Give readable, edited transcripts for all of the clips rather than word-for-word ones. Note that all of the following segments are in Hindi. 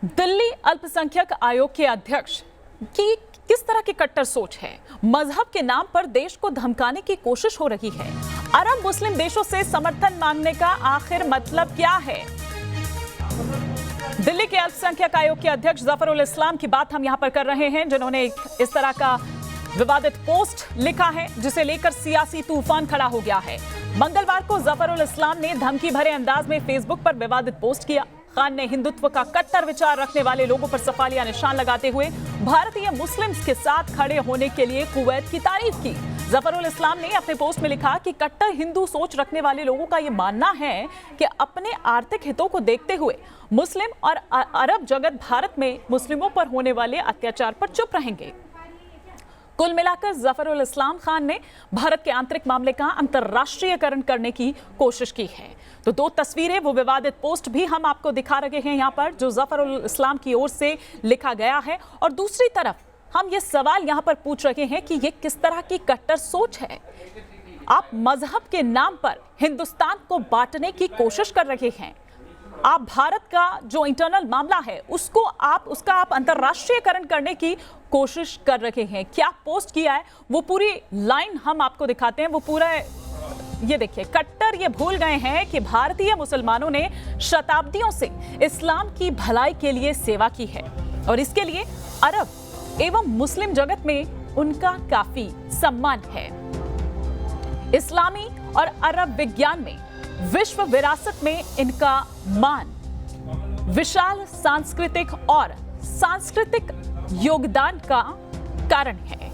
दिल्ली अल्पसंख्यक आयोग के अध्यक्ष की किस तरह की कट्टर सोच है? मजहब के नाम पर देश को धमकाने की कोशिश हो रही है। अरब मुस्लिम देशों से समर्थन मांगने का आखिर मतलब क्या है? दिल्ली के अल्पसंख्यक आयोग के अध्यक्ष जफरुल इस्लाम की बात हम यहां पर कर रहे हैं, जिन्होंने इस तरह का विवादित पोस्ट लिखा है जिसे लेकर सियासी तूफान खड़ा हो गया है। मंगलवार को जफरुल इस्लाम ने धमकी भरे अंदाज में फेसबुक पर विवादित पोस्ट किया। खान ने हिंदुत्व का कट्टर विचार रखने वाले लोगों पर सफालिया निशान लगाते हुए भारतीय मुस्लिम्स के साथ खड़े होने के लिए कुवैत की तारीफ की। जफरुल इस्लाम ने अपने पोस्ट में लिखा कि कट्टर हिंदू सोच रखने वाले लोगों का यह मानना है कि अपने आर्थिक हितों को देखते हुए मुस्लिम और अरब जगत भारत में मुस्लिमों पर होने वाले अत्याचार पर चुप रहेंगे। कुल मिलाकर जफरुल इस्लाम खान ने भारत के आंतरिक मामले का अंतर्राष्ट्रीयकरण करने की कोशिश की है। तो दो तस्वीरें, वो विवादित पोस्ट भी हम आपको दिखा रहे हैं यहाँ पर, जो जफरुल इस्लाम की ओर से लिखा गया है, और दूसरी तरफ हम ये सवाल यहाँ पर पूछ रहे हैं कि ये किस तरह की कट्टर सोच है। आप मजहब के नाम पर हिंदुस्तान को बांटने की कोशिश कर रहे हैं। आप भारत का जो इंटरनल मामला है उसका आप अंतर्राष्ट्रीयकरण करने की कोशिश कर रहे हैं। क्या पोस्ट किया है वो पूरी लाइन हम आपको दिखाते हैं। वो पूरा ये देखिए, कट्टर ये भूल गए हैं कि भारतीय मुसलमानों ने शताब्दियों से इस्लाम की भलाई के लिए सेवा की है और इसके लिए अरब एवं मुस्लिम जगत में उनका काफी सम्मान है। इस्लामी और अरब विज्ञान में विश्व विरासत में इनका मान विशाल सांस्कृतिक योगदान का कारण है।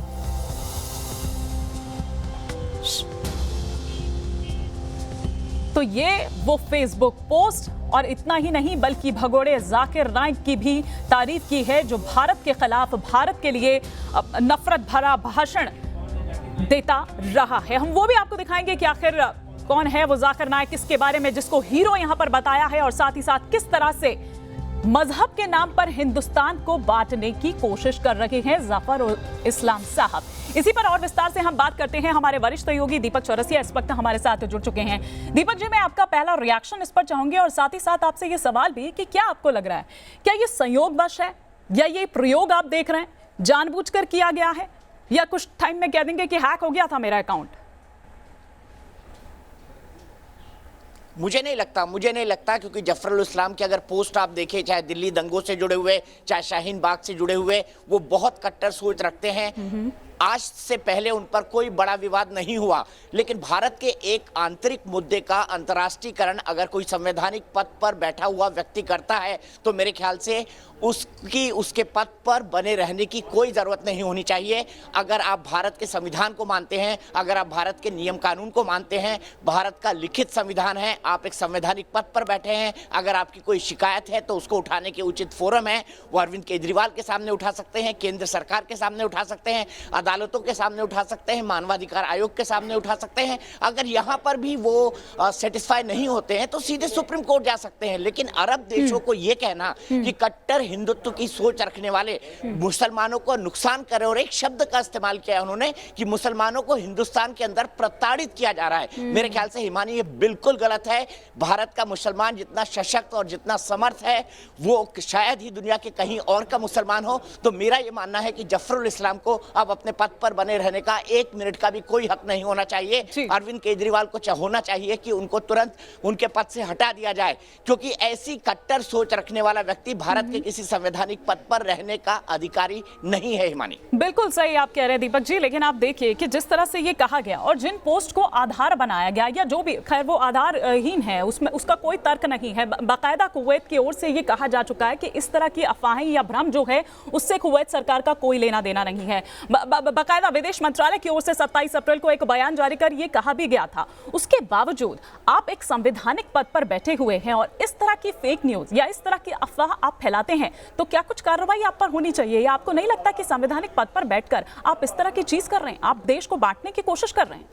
तो ये वो फेसबुक पोस्ट, और इतना ही नहीं बल्कि भगोड़े जाकिर नाइक की भी तारीफ की है, जो भारत के खिलाफ, भारत के लिए नफरत भरा भाषण देता रहा है। हम वो भी आपको दिखाएंगे कि आखिर कौन है वो जाकिर नाइक, इसके बारे में जिसको हीरो यहां पर बताया है, और साथ ही साथ किस तरह से मजहब के नाम पर हिंदुस्तान को बांटने की कोशिश कर रहे हैं जफरुल इस्लाम साहब। इसी पर और विस्तार से हम बात करते हैं। हमारे वरिष्ठ सहयोगी दीपक चौरसिया इस वक्त हमारे साथ जुड़ चुके हैं। दीपक जी, मैं आपका पहला रिएक्शन इस पर चाहूंगी, और साथ ही साथ आपसे ये सवाल भी कि क्या आपको लग रहा है, क्या ये संयोगवश है या ये प्रयोग आप देख रहे हैं जानबूझकर किया गया है, या कुछ टाइम में कह देंगे कि हैक हो गया था मेरा अकाउंट? मुझे नहीं लगता क्योंकि जफरुल इस्लाम के अगर पोस्ट आप देखें, चाहे दिल्ली दंगों से जुड़े हुए, चाहे शाहीन बाग से जुड़े हुए, वो बहुत कट्टर सोच रखते हैं। आज से पहले उन पर कोई बड़ा विवाद नहीं हुआ, लेकिन भारत के एक आंतरिक मुद्दे का अंतर्राष्ट्रीयकरण अगर कोई संवैधानिक पद पर बैठा हुआ व्यक्ति करता है तो मेरे ख्याल से उसके पद पर बने रहने की कोई ज़रूरत नहीं होनी चाहिए। अगर आप भारत के संविधान को मानते हैं, अगर आप भारत के नियम कानून को मानते हैं, भारत का लिखित संविधान है, आप एक संवैधानिक पद पर बैठे हैं, अगर आपकी कोई शिकायत है तो उसको उठाने के उचित फोरम है। वो अरविंद केजरीवाल के सामने उठा सकते हैं, केंद्र सरकार के सामने उठा सकते हैं, अदालतों के सामने उठा सकते हैं, मानवाधिकार आयोग के सामने उठा सकते हैं। अगर यहाँ पर भी वो सेटिस्फाई नहीं होते हैं तो सीधे सुप्रीम कोर्ट जा सकते हैं। लेकिन अरब देशों को ये कहना कि कट्टर हिंदुत्व की सोच रखने वाले मुसलमानों को नुकसान करे, और एक शब्द का इस्तेमाल किया उन्होंने कि मुसलमानों को हिंदुस्तान के अंदर प्रताड़ित किया जा रहा है, मेरे ख्याल से हिमानी ये बिल्कुल गलत है। भारत का मुसलमान जितना सशक्त और जितना समर्थ है वो शायद ही दुनिया के कहीं और का मुसलमान हो। तो मेरा ये मानना है कि जफरुल इस्लाम को अब अपने पद पर बने रहने का एक मिनट का भी कोई हक नहीं होना चाहिए। अरविंद केजरीवाल को होना चाहिए कि उनको तुरंत उनके पद से हटा दिया जाए, क्योंकि ऐसी कट्टर सोच रखने वाला व्यक्ति भारत के किसी संवैधानिक पद पर रहने का अधिकारी नहीं है। हिमानी, बिल्कुल सही आप कह रहे हैं दीपक जी, लेकिन आप देखिए कि जिस तरह से ये कहा गया और जिन पोस्ट को आधार बनाया गया, या जो भी, खैर वो आधारहीन है, उसमें उसका कोई तर्क नहीं है। बाकायदा कुवैत की ओर से ये कहा जा चुका है कि इस तरह की अफवाहें या भ्रम जो है उससे कुवैत सरकार का कोई लेना देना नहीं है। बाकायदा विदेश मंत्रालय की ओर से 27 अप्रैल को एक बयान जारी कर ये कहा भी गया था। उसके बावजूद आप एक संवैधानिक पद पर बैठे हुए हैं और इस तरह की फेक न्यूज या इस तरह की अफवाह आप फैलाते हैं, तो क्या कुछ कार्रवाई आप पर होनी चाहिए? या आपको नहीं लगता कि संवैधानिक पद पर बैठकर आप इस तरह की चीज कर रहे हैं, आप देश को बांटने की कोशिश कर रहे हैं?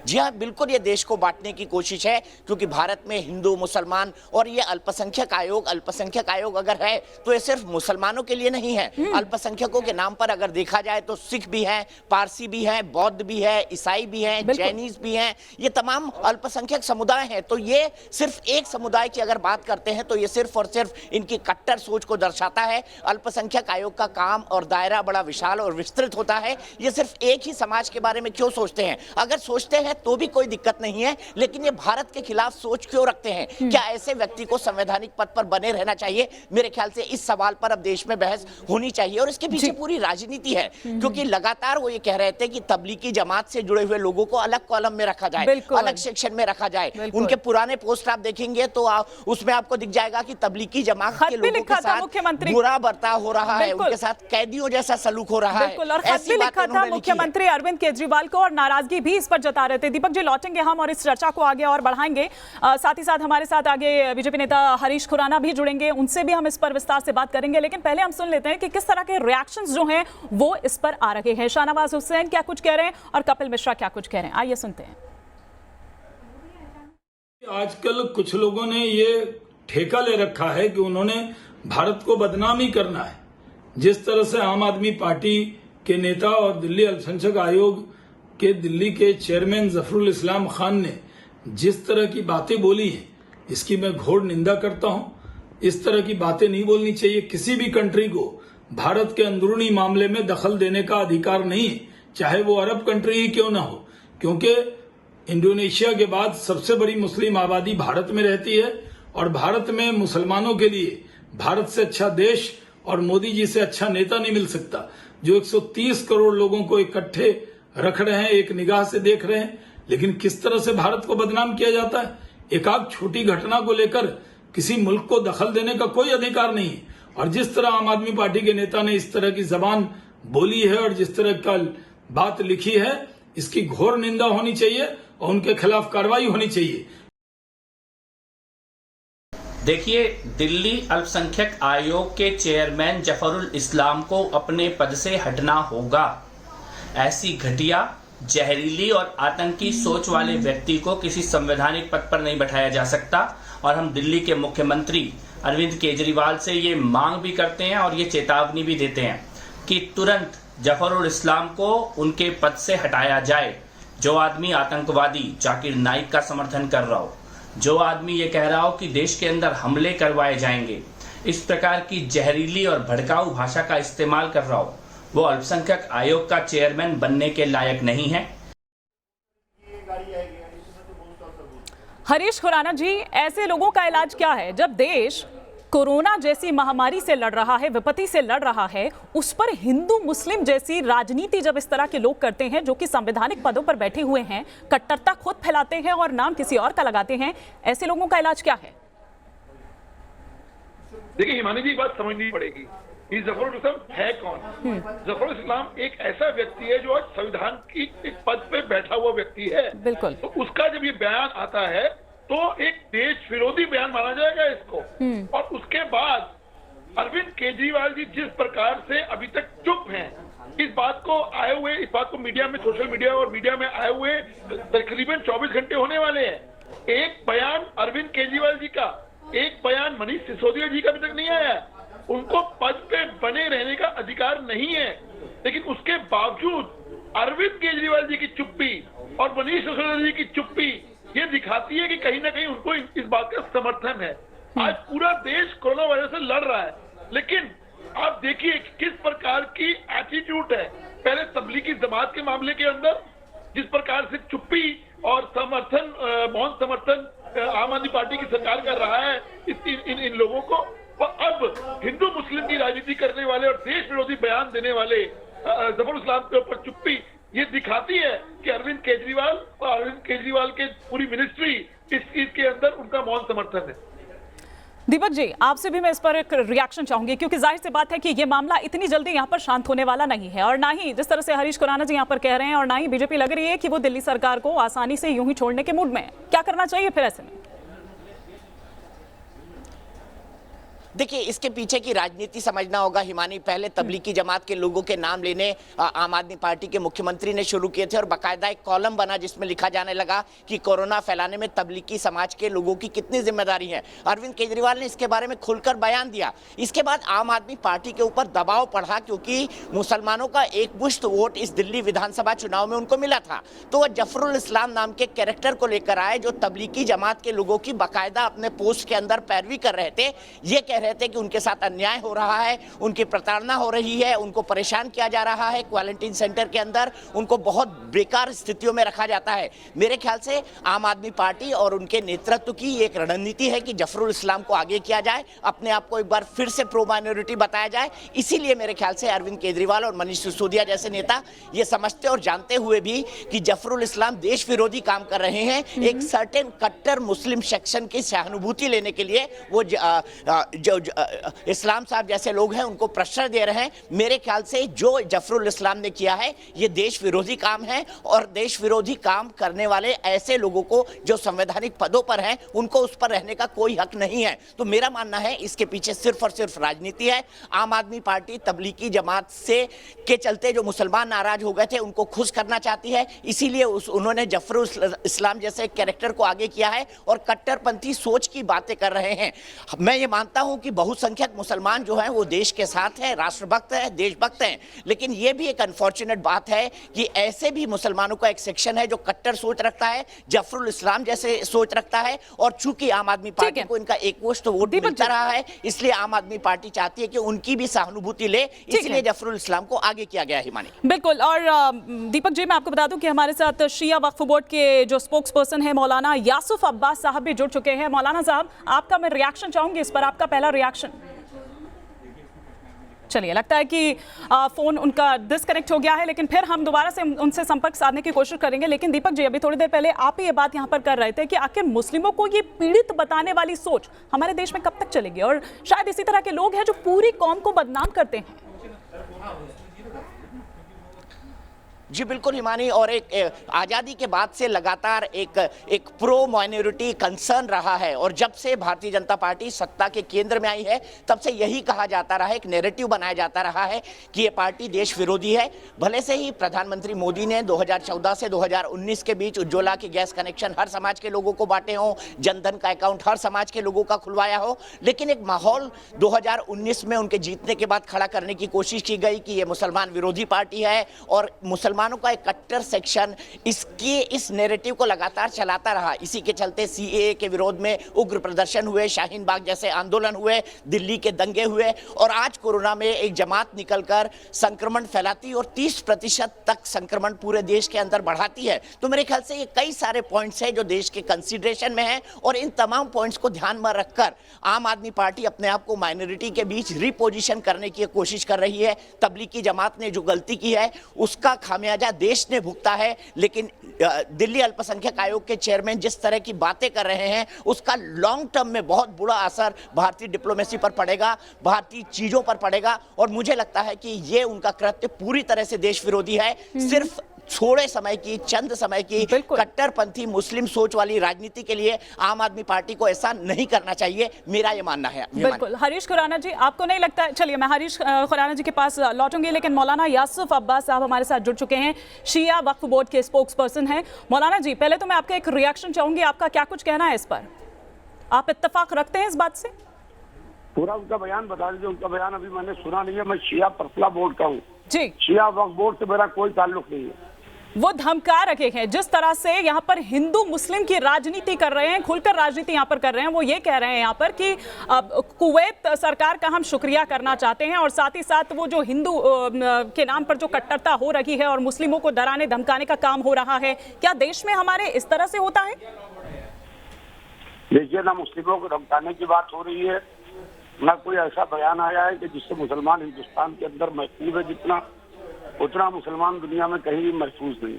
जी हाँ, बिल्कुल ये देश को बांटने की कोशिश है, क्योंकि भारत में हिंदू मुसलमान और ये अल्पसंख्यक आयोग अगर है तो ये सिर्फ मुसलमानों के लिए नहीं है। अल्पसंख्यकों के नाम पर अगर देखा जाए तो सिख भी हैं, पारसी भी हैं, बौद्ध भी है, ईसाई भी हैं, जैनीज भी हैं, ये तमाम अल्पसंख्यक समुदाय हैं। तो ये सिर्फ एक समुदाय की अगर बात करते हैं तो ये सिर्फ और सिर्फ इनकी कट्टर सोच को दर्शाता है। अल्पसंख्यक आयोग का काम और दायरा बड़ा विशाल और विस्तृत होता है। ये सिर्फ एक ही समाज के बारे में क्यों सोचते हैं? अगर सोचते हैं तो भी कोई दिक्कत नहीं है, लेकिन ये भारत के खिलाफ सोच क्यों रखते हैं? क्या ऐसे व्यक्ति को संवैधानिक पद पर बने रहना चाहिए? मेरे ख्याल से इस सवाल पर अब देश में बहस होनी चाहिए और इसके पीछे पूरी राजनीति है, क्योंकि लगातार वो ये कह रहे थे कि तबलीगी जमात से जुड़े हुए लोगों को अलग कॉलम में रखा जाए, अलग सेक्शन में रखा जाए। उनके पुराने पोस्ट आप देखेंगे तो उसमें आपको दिख जाएगा कि तबलीगी जमात के लोगों के साथ बुरा बर्ताव हो रहा है, उनके साथ कैदियों जैसा सलूक हो रहा है। और खत भी लिखा था मुख्यमंत्री अरविंद केजरीवाल को और नाराजगी भी इस पर जता रहे थे। दीपक जी, लौटेंगे हम और इस चर्चा को आगे और बढ़ाएंगे। साथ ही साथ हमारे साथ आगे बीजेपी नेता हरीश खुराना भी जुड़ेंगे, उनसे भी हम इस पर विस्तार से बात करेंगे। लेकिन पहले हम सुन लेते हैं कि किस तरह के रिएक्शंस जो हैं वो इस पर आ रहे हैं। शाहनवाज हुसैन क्या कुछ कह रहे हैं और कपिल मिश्रा क्या कुछ कह रहे हैं, आइए सुनते हैं। आजकल कुछ लोगों ने ये ठेका ले रखा है कि उन्होंने भारत को बदनाम ही करना है। जिस तरह से आम आदमी पार्टी के नेता और दिल्ली अल्पसंख्यक आयोग के दिल्ली के चेयरमैन जफरुल इस्लाम खान ने जिस तरह की बातें बोली हैं, इसकी मैं घोर निंदा करता हूं। इस तरह की बातें नहीं बोलनी चाहिए। किसी भी कंट्री को भारत के अंदरूनी मामले में दखल देने का अधिकार नहीं है, चाहे वो अरब कंट्री ही क्यों ना हो, क्योंकि इंडोनेशिया के बाद सबसे बड़ी मुस्लिम आबादी भारत में रहती है और भारत में मुसलमानों के लिए भारत से अच्छा देश और मोदी जी से अच्छा नेता नहीं मिल सकता, जो 130 करोड़ लोगों को इकट्ठे रख रहे हैं, एक निगाह से देख रहे हैं। लेकिन किस तरह से भारत को बदनाम किया जाता है। एक आध छोटी घटना को लेकर किसी मुल्क को दखल देने का कोई अधिकार नहीं है। और जिस तरह आम आदमी पार्टी के नेता ने इस तरह की जबान बोली है और जिस तरह का बात लिखी है, इसकी घोर निंदा होनी चाहिए और उनके खिलाफ कार्रवाई होनी चाहिए। देखिए, दिल्ली अल्पसंख्यक आयोग के चेयरमैन जफरुल इस्लाम को अपने पद से हटना होगा। ऐसी घटिया, जहरीली और आतंकी सोच वाले व्यक्ति को किसी संवैधानिक पद पर नहीं बैठाया जा सकता। और हम दिल्ली के मुख्यमंत्री अरविंद केजरीवाल से ये मांग भी करते हैं और ये चेतावनी भी देते हैं कि तुरंत जफरुल इस्लाम को उनके पद से हटाया जाए। जो आदमी आतंकवादी जाकिर नाइक का समर्थन कर रहा हो, जो आदमी ये कह रहा हो कि देश के अंदर हमले करवाए जाएंगे, इस प्रकार की जहरीली और भड़काऊ भाषा का इस्तेमाल कर रहा हो, वो अल्पसंख्यक आयोग का चेयरमैन बनने के लायक नहीं है। हरीश खुराना जी, ऐसे लोगों का इलाज क्या है? जब देश कोरोना जैसी महामारी से लड़ रहा है, विपत्ति से लड़ रहा है, उस पर हिंदू मुस्लिम जैसी राजनीति जब इस तरह के लोग करते हैं जो कि संवैधानिक पदों पर बैठे हुए हैं, कट्टरता खुद फैलाते हैं और नाम किसी और का लगाते हैं, ऐसे लोगों का इलाज क्या है? देखिए हिमानी जी, बात समझनी पड़ेगी, ये जफरुल इस्लाम है कौन? जफरुल इस्लाम एक ऐसा व्यक्ति है जो आज संविधान की एक पद पे बैठा हुआ व्यक्ति है। बिल्कुल। तो उसका जब ये बयान आता है तो एक देश विरोधी बयान माना जाएगा इसको। और उसके बाद अरविंद केजरीवाल जी जिस प्रकार से अभी तक चुप हैं, इस बात को मीडिया में, सोशल मीडिया और मीडिया में आए हुए तकरीबन 24 घंटे होने वाले हैं। एक बयान अरविंद केजरीवाल जी का, एक बयान मनीष सिसोदिया जी का अभी तक नहीं आया। उनको पद पे बने रहने का अधिकार नहीं है, लेकिन उसके बावजूद अरविंद केजरीवाल जी की चुप्पी और मनीष सिसोदिया जी की चुप्पी ये दिखाती है कि कहीं ना कहीं उनको इस बात का समर्थन है। आज पूरा देश कोरोना वायरस से लड़ रहा है, लेकिन आप देखिए किस प्रकार की एटीट्यूड है। पहले तबलीगी जमात के मामले के अंदर जिस प्रकार से चुप्पी और समर्थन, मौन समर्थन आम आदमी पार्टी की सरकार कर रहा है इन लोगों को, और अब हिंदू मुस्लिम की राजनीति करने वाले और देश विरोधी बयान देने वाले जफरुल इस्लाम के ऊपर चुप्पी, ये दिखाती है कि अरविंद केजरीवाल के पूरी मिनिस्ट्री इस चीज के अंदर उनका मौन समर्थन है। दीपक जी, आपसे भी मैं इस पर एक रिएक्शन चाहूंगी, क्योंकि जाहिर सी बात है कि ये मामला इतनी जल्दी यहाँ पर शांत होने वाला नहीं है, और ना ही जिस तरह से हरीश खुराना जी यहाँ पर कह रहे हैं, और ना ही बीजेपी लग रही है कि वो दिल्ली सरकार को आसानी से यूं ही छोड़ने के मूड में है। क्या करना चाहिए फिर ऐसे में? देखिए, इसके पीछे की राजनीति समझना होगा हिमानी। पहले तबलीगी जमात के लोगों के नाम लेने आम आदमी पार्टी के मुख्यमंत्री ने शुरू किए थे और बाकायदा एक कॉलम बना जिसमें लिखा जाने लगा कि कोरोना फैलाने में तबलीगी समाज के लोगों की कितनी जिम्मेदारी है। अरविंद केजरीवाल ने इसके बारे में खुलकर बयान दिया। इसके बाद आम आदमी पार्टी के ऊपर दबाव पड़ा क्योंकि मुसलमानों का एक मुश्त वोट इस दिल्ली विधानसभा चुनाव में उनको मिला था, तो वह जफरुल इस्लाम नाम के कैरेक्टर को लेकर आए जो तबलीगी जमात के लोगों की बाकायदा अपने पोस्ट के अंदर पैरवी कर रहे थे। ये कह रहे थे कि उनके साथ अन्याय हो रहा है, उनकी प्रताड़ना हो रही है, उनको परेशान किया जा रहा है, क्वारंटीन सेंटर के अंदर उनको बहुत बेकार स्थितियों में रखा जाता है। मेरे ख्याल से आम आदमी पार्टी और उनके नेतृत्व की एक रणनीति है कि जफरुल इस्लाम को आगे किया जाए, अपने आप को एक बार फिर से प्रो माइनॉरिटी बताया जाए। इसीलिए मेरे ख्याल से अरविंद केजरीवाल और मनीष सिसोदिया जैसे नेता ये समझते और जानते हुए भी कि जफरुल इस्लाम देश विरोधी काम कर रहे हैं, एक सर्टेन कट्टर मुस्लिम सेक्शन की सहानुभूति लेने के लिए वो जो इस्लाम साहब जैसे लोग हैं उनको प्रेशर दे रहे हैं। मेरे ख्याल से जो जफरुल इस्लाम ने किया है ये देश विरोधी काम है और देश विरोधी काम करने वाले ऐसे लोगों को जो संवैधानिक पदों पर हैं उनको उस पर रहने का कोई हक नहीं है। तो मेरा मानना है इसके पीछे सिर्फ और सिर्फ राजनीति है। आम आदमी पार्टी तबलीगी जमात से के चलते जो मुसलमान नाराज हो गए थे उनको खुश करना चाहती है, इसीलिए उन्होंने जफरुल इस्लाम जैसे कैरेक्टर को आगे किया है और कट्टरपंथी सोच की बातें कर रहे हैं। मैं ये मानता हूं कि बहुसंख्यक मुसलमान जो हैं वो देश के साथ हैं, राष्ट्रभक्त हैं, देशभक्त हैं, लेकिन ये भी एक अनफॉर्चुनेट बात है कि ऐसे भी मुसलमानों का एक सेक्शन है जो कट्टर सोच रखता है, जफरुल इस्लाम जैसे सोच रखता है। और चूंकि आम आदमी पार्टी को इनका एक मुश्त वोट मिलता रहा है, इसलिए आम आदमी पार्टी चाहती है कि उनकी भी सहानुभूति ले, इसलिए जफरुल इस्लाम को आगे किया गया हिमानी। बिल्कुल। और दीपक जी, मैं आपको बता दूं कि हमारे साथ शिया वक्फ बोर्ड के जो स्पोक्स पर्सन है मौलाना यासुफ अब्बास साहब भी जुड़ चुके हैं। मौलाना साहब, आपका मैं रिएक्शन चाहूंगी इस पर, आपका पहला रिएक्शन। चलिए, लगता है कि फोन उनका डिस्कनेक्ट हो गया है, लेकिन फिर हम दोबारा से उनसे संपर्क साधने की कोशिश करेंगे। लेकिन दीपक जी, अभी थोड़ी देर पहले आप ही ये बात यहाँ पर कर रहे थे कि आखिर मुस्लिमों को ये पीड़ित बताने वाली सोच हमारे देश में कब तक चलेगी, और शायद इसी तरह के लोग हैं जो पूरी कौम को बदनाम करते हैं। जी बिल्कुल हिमानी, और एक आज़ादी के बाद से लगातार एक प्रो माइनॉरिटी कंसर्न रहा है, और जब से भारतीय जनता पार्टी सत्ता के केंद्र में आई है तब से यही कहा जाता रहा है, एक नैरेटिव बनाया जाता रहा है कि ये पार्टी देश विरोधी है। भले से ही प्रधानमंत्री मोदी ने 2014 से 2019 के बीच उज्ज्वला के गैस कनेक्शन हर समाज के लोगों को बांटे हों, जनधन का अकाउंट हर समाज के लोगों का खुलवाया हो, लेकिन एक माहौल 2019 में उनके जीतने के बाद खड़ा करने की कोशिश की गई कि ये मुसलमान विरोधी पार्टी है और मुसलमानों का एक कट्टर सेक्शन इस नैरेटिव को लगातार चलाता रहा। इसी के चलते सीएए के विरोध में उग्र प्रदर्शन हुए, शाहीन बाग जैसे आंदोलन हुए, दिल्ली के दंगे हुए, और आज कोरोना में एक जमात निकलकर संक्रमण फैलाती और 30% तक संक्रमण पूरे देश के अंदर बढ़ाती है। तो मेरे ख्याल से ये कई सारे पॉइंट्स हैं जो देश के कंसिडरेशन में हैं, और इन तमाम पॉइंट्स को ध्यान में रखकर आम आदमी पार्टी अपने आप को माइनॉरिटी के बीच रिपोजिशन करने की कोशिश कर रही है। तबलीगी जमात ने जो गलती की है उसका खामियाजा देश ने भुगता है, लेकिन दिल्ली अल्पसंख्यक आयोग के चेयरमैन जिस तरह की बातें कर रहे हैं उसका लॉन्ग टर्म में बहुत बुरा असर भारतीय डिप्लोमेसी पर पड़ेगा, भारतीय चीजों पर पड़ेगा, और मुझे लगता है कि ये उनका कृत्य पूरी तरह से देश विरोधी है। सिर्फ थोड़े समय की, चंद समय की कट्टरपंथी मुस्लिम सोच वाली राजनीति के लिए आम आदमी पार्टी को ऐसा नहीं करना चाहिए, मेरा ये मानना है। बिल्कुल। हरीश खुराना जी, आपको नहीं लगता है? चलिए, मैं हरीश खुराना जी के पास लौटूंगी, लेकिन मौलाना यासुफ अब्बास साहब हमारे साथ जुड़ चुके हैं, शिया वक्फ बोर्ड के स्पोक्स पर्सन हैं। मौलाना जी, पहले तो मैं आपका एक रिएक्शन चाहूंगी, आपका क्या कुछ कहना है इस पर? आप इत्तेफाक रखते हैं इस बात से? पूरा उनका बयान बता दीजिए। उनका बयान अभी मैंने सुना नहीं है। मैं शिया फैसला बोर्ड का हूँ जी, शिया वक्फ बोर्ड से मेरा कोई ताल्लुक नहीं है। वो धमका रखे हैं जिस तरह से यहाँ पर हिंदू मुस्लिम की राजनीति कर रहे हैं, खुलकर राजनीति यहाँ पर कर रहे हैं। वो ये कह रहे हैं यहाँ पर कि कुवैत सरकार का हम शुक्रिया करना चाहते हैं, और साथ ही साथ वो जो हिंदू के नाम पर जो कट्टरता हो रही है और मुस्लिमों को डराने धमकाने का काम हो रहा है, क्या देश में हमारे इस तरह से होता है? देखिए, ना मुस्लिमों को धमकाने की बात हो रही है, ना कोई ऐसा बयान आया है कि जिससे मुसलमान हिंदुस्तान के अंदर महफूज है। जितना उतना मुसलमान दुनिया में कहीं भी महफूज नहीं,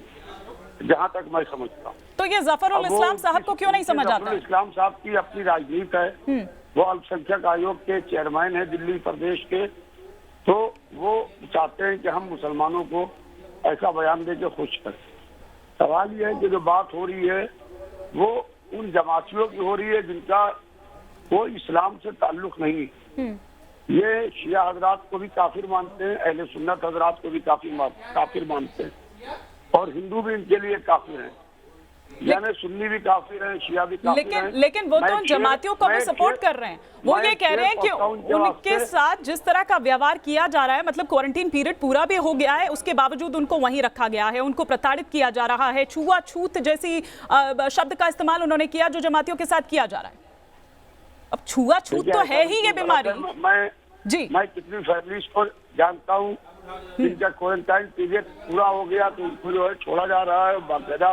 जहाँ तक मैं समझता हूँ। तो ये जफरुल इस्लाम साहब को क्यों नहीं समझ आता? जफरुल इस्लाम साहब की अपनी राजनीति है, वो अल्पसंख्यक आयोग के चेयरमैन है दिल्ली प्रदेश के, तो वो चाहते हैं कि हम मुसलमानों को ऐसा बयान दे के खुश करें। सवाल ये है कि जो बात हो रही है वो उन जमातियों की हो रही है जिनका कोई इस्लाम से ताल्लुक नहीं। ये शिया हजरात को भी काफिर मानते हैं, अहले सुन्नत हजरात को भी काफिर मानते हैं, और हिंदू भी इनके लिए काफिर हैं। यानी सुन्नी भी काफिर है, शिया भी काफिर हैं। लेकिन वो तो जमातियों को भी सपोर्ट कर रहे हैं। वो ये कह रहे हैं कि उनके साथ जिस तरह का व्यवहार किया जा रहा है, मतलब क्वारंटीन पीरियड पूरा भी हो गया है, उसके बावजूद उनको वहीं रखा गया है, उनको प्रताड़ित किया जा रहा है, छुआछूत जैसी शब्द का इस्तेमाल उन्होंने किया जो जमातियों के साथ किया जा रहा है। अब छुआछूत तो है ही ये बीमारी। मैं कितनी फैमिलीज को जानता हूँ जिनका क्वारंटाइन पीरियड पूरा हो गया तो उनको जो है छोड़ा जा रहा है, बाकायदा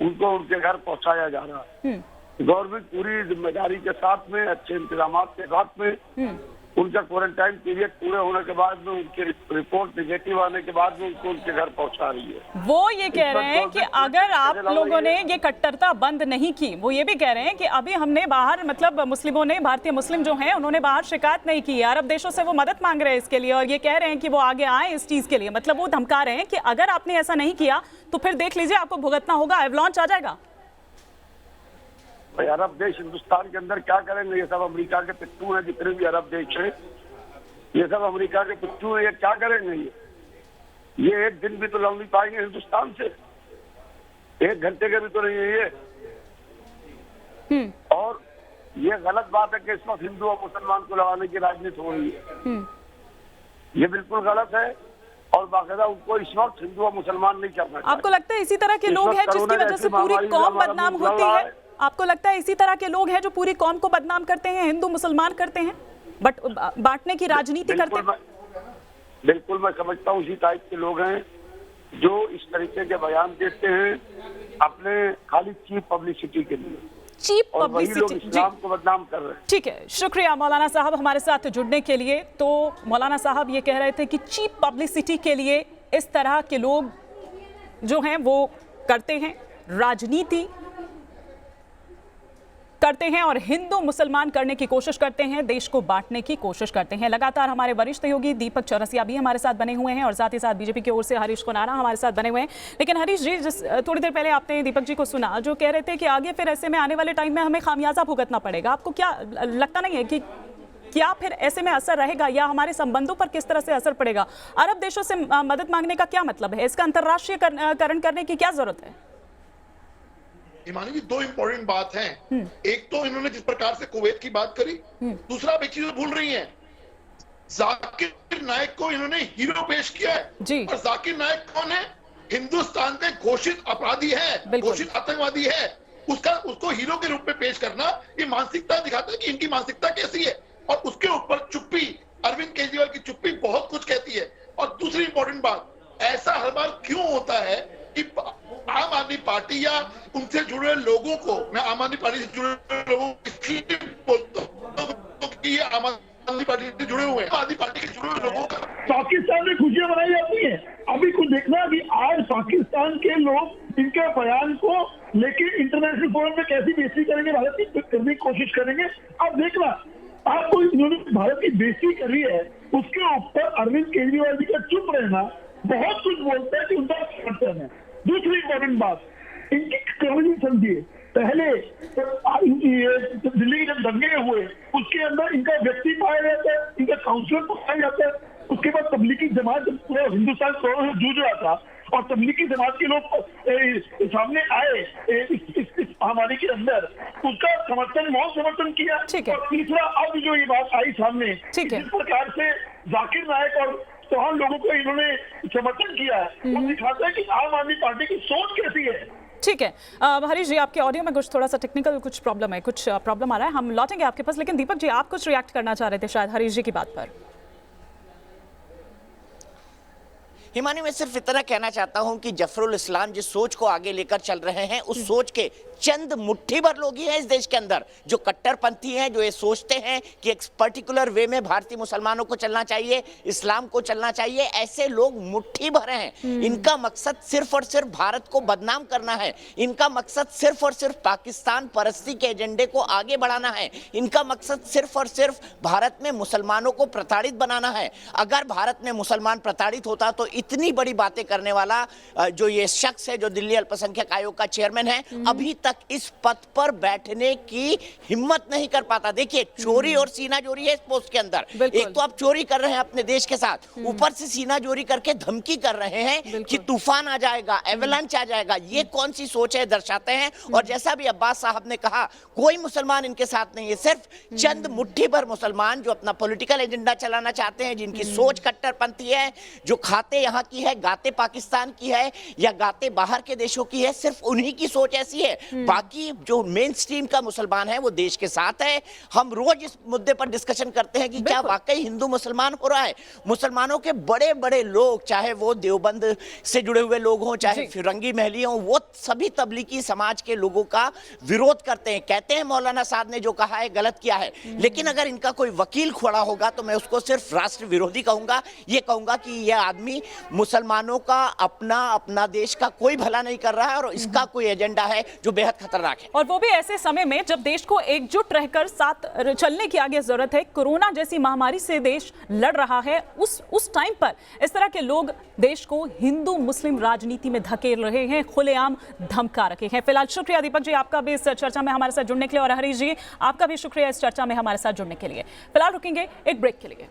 उनको उनके घर पहुंचाया जा रहा है। गवर्नमेंट पूरी जिम्मेदारी के साथ में, अच्छे इंतजाम के साथ में उनका क्वारंटाइन पीरियड पूरे होने के बाद में उनकी रिपोर्ट निगेटिव आने के बाद में उनको उनके घर पहुंचा रही है। वो ये कह रहे हैं कि अगर आप लोगों ने ये कट्टरता बंद नहीं की, वो ये भी कह रहे हैं कि अभी हमने बाहर, मतलब मुस्लिमों ने, भारतीय मुस्लिम जो हैं उन्होंने बाहर शिकायत नहीं की है, अरब देशों से वो मदद मांग रहे हैं इसके लिए, और ये कह रहे हैं कि वो आगे आए इस चीज के लिए। मतलब वो धमका रहे हैं कि अगर आपने ऐसा नहीं किया तो फिर देख लीजिए आपको भुगतना होगा, एवलांच आ जाएगा। अरब देश हिंदुस्तान के अंदर क्या करेंगे? ये सब अमेरिका के पिट्ठू हैं, जितने भी अरब देश हैं ये सब अमेरिका के पिट्ठू हैं। ये क्या करेंगे? ये एक दिन भी तो लड़ नहीं पाएंगे हिंदुस्तान से, एक घंटे के भी तो नहीं है ये। और ये गलत बात है कि इस वक्त हिंदू और मुसलमान को लड़ाने की राजनीति हो रही है, ये बिल्कुल गलत है। और बाकायदा उनको इस वक्त हिंदू और मुसलमान नहीं करना चाहिए। आपको लगता है इसी तरह के लोग हैं जिसकी वजह से पूरी कौम बदनाम होती है? आपको लगता है इसी तरह के लोग हैं जो पूरी कौम को बदनाम करते हैं, हिंदू मुसलमान करते हैं, बट बांटने की राजनीति करते हैं? बिल्कुल मैं समझता हूँ इसी टाइप के लोग हैं जो इस तरीके के बयान देते हैं अपने खाली चीप पब्लिसिटी के लिए, चीप और वही लोग पब्लिसिटी। इस्लाम को बदनाम कर रहे हैं। ठीक है, शुक्रिया मौलाना साहब हमारे साथ जुड़ने के लिए। तो मौलाना साहब ये कह रहे थे कि चीप पब्लिसिटी के लिए इस तरह के लोग जो हैं वो करते हैं, राजनीति करते हैं और हिंदू मुसलमान करने की कोशिश करते हैं, देश को बांटने की कोशिश करते हैं। लगातार हमारे वरिष्ठ सहयोगी दीपक चौरसिया भी हमारे साथ बने हुए हैं और साथ ही साथ बीजेपी की ओर से हरीश खुनारा हमारे साथ बने हुए हैं। लेकिन हरीश जी, जिस थोड़ी देर पहले आपने दीपक जी को सुना जो कह रहे थे कि आगे फिर ऐसे में आने वाले टाइम में हमें खामियाजा भुगतना पड़ेगा, आपको क्या लगता नहीं है कि क्या फिर ऐसे में असर रहेगा या हमारे संबंधों पर किस तरह से असर पड़ेगा? अरब देशों से मदद मांगने का क्या मतलब है? इसका अंतर्राष्ट्रीयकरण करने की क्या जरूरत है? हिमानी जी, दो इंपॉर्टेंट बात हैं। एक तो इन्होंने जिस प्रकार से कुवैत की बात करी, दूसरा आप एक चीज भूल रही हैं, जाकिर नाइक को इन्होंने हीरो पेश किया है जी। और जाकिर नाइक कौन है? हिंदुस्तान में घोषित अपराधी है, घोषित आतंकवादी है। उसको हीरो के रूप में पेश करना ये मानसिकता दिखाता है कि इनकी मानसिकता कैसी है। और उसके ऊपर चुप्पी, अरविंद केजरीवाल की चुप्पी बहुत कुछ कहती है। और दूसरी इंपॉर्टेंट बात, ऐसा हर बार क्यों होता है कि आम आदमी पार्टी या उनसे जुड़े लोगों को, मैं आम आदमी पार्टी से जुड़े लोगों को बोलता हूं कि ये आम आदमी पार्टी से जुड़े हुए हैं, आदमी पार्टी से जुड़े हुए लोगों का पाकिस्तान में खुशियां मनाई जाती है। अभी कुछ देखना कि आज पाकिस्तान के लोग इनके बयान को लेके इंटरनेशनल फोरम में कैसी बेइज्जती करेंगे, भारत की करने की कोशिश करेंगे। अब देखना, आपको इन्होंने भारत की बेइज्जती करी है, उसके ऊपर अरविंद केजरीवाल जी का चुप रहना बहुत कुछ बोलता है कि उनका समर्थन है। दूसरी इंपॉर्टेंट बात, इनकी कहानी समझिए। पहले दिल्ली के जब दंगे हुए उसके अंदर इनका व्यक्ति पाया जाता है, इनका काउंसलर पाया जाता है। उसके बाद तबलीगी जमात जब पूरा हिंदुस्तान कोरोना से जूझ रहा था और तबलीगी जमात के लोग सामने आए इस महामारी के अंदर, उसका समर्थन, बहुत समर्थन किया। और तीसरा, अब जो ये बात आई सामने, जिस प्रकार से जाकिर नाइक और चौहान लोगों को इन्होंने समर्थन किया है, वो दिखाता है कि आम आदमी पार्टी की सोच कैसी है। ठीक है हरीश जी, आपके ऑडियो में कुछ थोड़ा सा टेक्निकल कुछ प्रॉब्लम है, कुछ प्रॉब्लम आ रहा है, हम लौटेंगे आपके पास। लेकिन दीपक जी, आप कुछ रिएक्ट करना चाह रहे थे शायद हरीश जी की बात पर। हिमानी, मैं सिर्फ इतना कहना चाहता हूं कि जफरुल इस्लाम जिस सोच को आगे लेकर चल रहे हैं, उस सोच के चंद मुट्ठी भर लोग ही हैं इस देश के अंदर जो कट्टरपंथी हैं, जो ये सोचते हैं कि एक पर्टिकुलर वे में भारतीय मुसलमानों को चलना चाहिए, इस्लाम को चलना चाहिए। ऐसे लोग मुट्ठी भर हैं। इनका मकसद सिर्फ और सिर्फ भारत को बदनाम करना है। इनका मकसद सिर्फ और सिर्फ पाकिस्तान परस्ती के एजेंडे को आगे बढ़ाना है। इनका मकसद सिर्फ और सिर्फ भारत में मुसलमानों को प्रताड़ित बनाना है। अगर भारत में मुसलमान प्रताड़ित होता तो इतनी बड़ी बातें करने वाला जो ये शख्स है, जो दिल्ली अल्पसंख्यक आयोग का चेयरमैन है, अभी तक तक इस पद पर बैठने की हिम्मत नहीं कर पाता। देखिए, चोरी और सीनाजोरी है इस पोस्ट के अंदर। बिल्कुल। एक तो आप चोरी कर रहे हैं अपने देश के साथ, ऊपर से सीनाजोरी करके धमकी कर रहे हैं कि तूफान आ जाएगा, एवलांच आ जाएगा। ये कौन सी सोच है दर्शाते हैं। और जैसा भी अब्बास साहब ने कहा, कोई मुसलमान इनके साथ नहीं है, सिर्फ चंद मुट्ठी भर मुसलमान जो अपना पॉलिटिकल एजेंडा चलाना चाहते हैं, जिनकी सोच कट्टरपंथी है, जो खाते यहाँ की है, गाते पाकिस्तान की है या गाते बाहर के देशों की है, सिर्फ उन्हीं की सोच ऐसी है। बाकी जो मेन स्ट्रीम का मुसलमान है वो देश के साथ है। हम रोज इस मुद्दे पर डिस्कशन करते हैं कि क्या वाकई हिंदू मुसलमान हो रहा है। मुसलमानों के बड़े बड़े लोग, चाहे वो देवबंद से जुड़े हुए लोग हों, चाहे फिरंगी महली हों, वो सभी तबलीगी समाज के लोगों का विरोध करते हैं। कहते हैं मौलाना साहब ने जो कहा है गलत किया है, लेकिन अगर इनका कोई वकील खड़ा होगा तो मैं उसको सिर्फ राष्ट्र विरोधी कहूंगा। ये कहूंगा कि यह आदमी मुसलमानों का अपना देश का कोई भला नहीं कर रहा है और इसका कोई एजेंडा है जो बेहद खतरनाक है। और वो भी ऐसे समय में जब देश को एकजुट रहकर साथ चलने की आगे जरूरत है। कोरोना जैसी महामारी से देश लड़ रहा है, उस टाइम पर इस तरह के लोग देश को हिंदू मुस्लिम राजनीति में धकेल रहे हैं, खुलेआम धमका रखे हैं। फिलहाल शुक्रिया दीपक जी आपका भी इस चर्चा में हमारे साथ जुड़ने के लिए, और हरीश जी आपका भी शुक्रिया इस चर्चा में हमारे साथ जुड़ने के लिए। फिलहाल रुकेंगे एक ब्रेक के लिए।